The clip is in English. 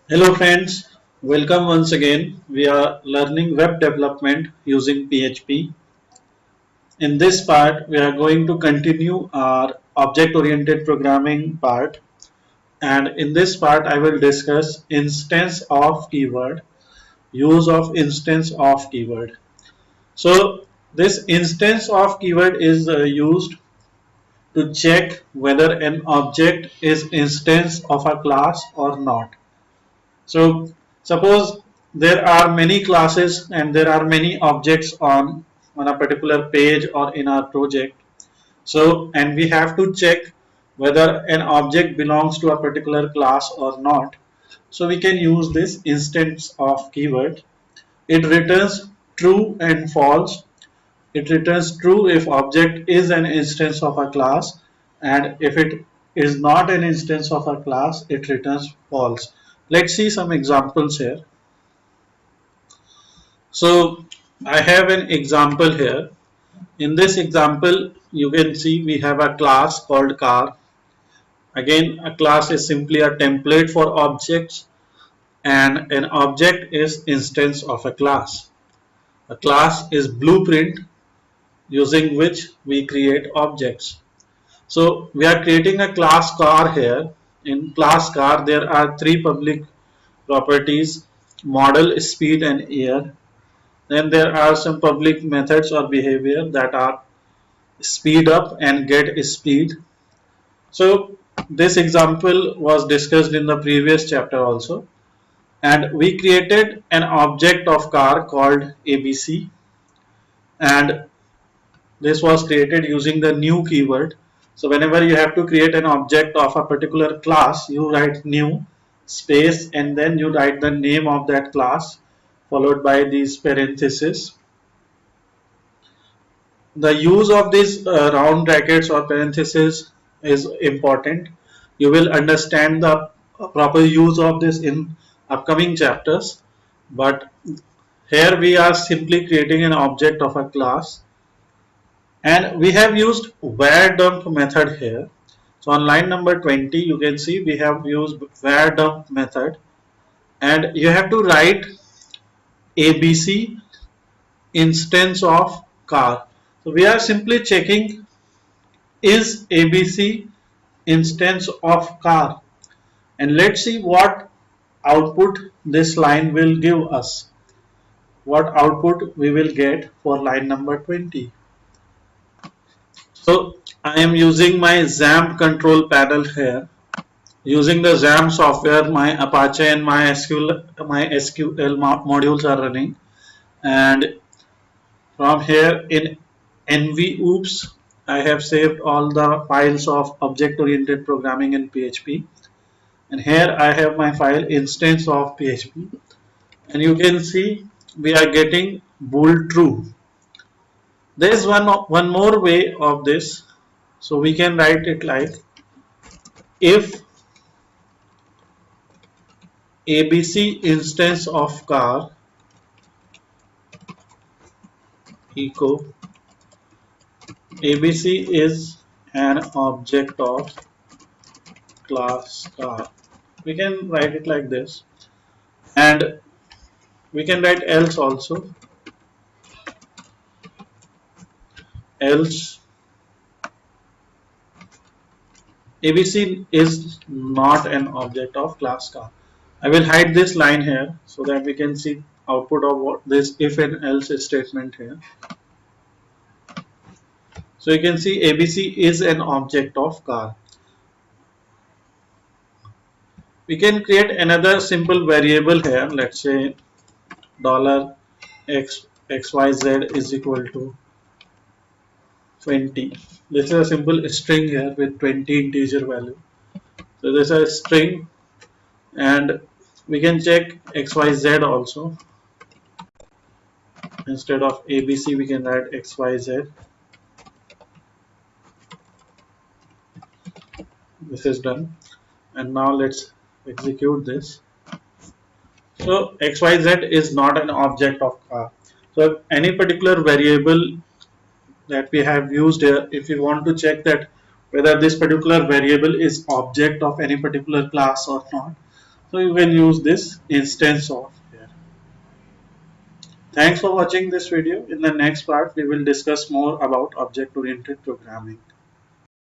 Hello friends, welcome once again. We are learning web development using PHP. In this part, we are going to continue our object oriented programming part, and in this part I will discuss instance of keyword, use of instance of keyword. So this instance of keyword is used to check whether an object is instance of a class or not. So suppose there are many classes and there are many objects on a particular page or in our project. So and we have to check whether an object belongs to a particular class or not. So we can use this instance of keyword. It returns true and false. It returns true if object is an instance of a class, and if it is not an instance of a class, it returns false. Let's see some examples here. So I have an example here. In this example, you can see we have a class called car. Again, a class is simply a template for objects, and an object is instance of a class. A class is blueprint using which we create objects. So we are creating a class car here. In class car, there are three public properties: model, speed, and year. Then there are some public methods or behavior that are speed up and get speed. So this example was discussed in the previous chapter also. And we created an object of car called ABC, and this was created using the new keyword. So whenever you have to create an object of a particular class, you write new space and then you write the name of that class followed by these parentheses. The use of these round brackets or parentheses is important. You will understand the proper use of this in upcoming chapters, but here we are simply creating an object of a class, and we have used var dump method here. So on line number 20 you can see we have used var dump method, and you have to write ABC instance of car. So we are simply checking, is ABC instance of car, and let's see what output this line will give us, what output we will get for line number 20. So I am using my XAMPP control panel here. Using the XAMPP software, my Apache and my SQL modules are running, and from here in NVOOps, I have saved all the files of object-oriented programming in PHP, and here I have my file instance of PHP, and you can see we are getting bool true. There is one more way of this, so we can write it like if ABC instance of car echo ABC is an object of class car. We can write it like this, and we can write else also. Else ABC is not an object of class car. I will hide this line here so that we can see output of what this if and else statement here. So you can see ABC is an object of car. We can create another simple variable here. Let's say dollar x xyz is equal to 20. This is a simple string here with 20 integer value. So this is a string, and we can check xyz also. Instead of ABC we can write xyz. This is done, and now let's execute this. So xyz is not an object of car. So any particular variable that we have used here, if you want to check that whether this particular variable is object of any particular class or not, So you can use this instance of here. Thanks for watching this video. In the next part, we will discuss more about object-oriented programming.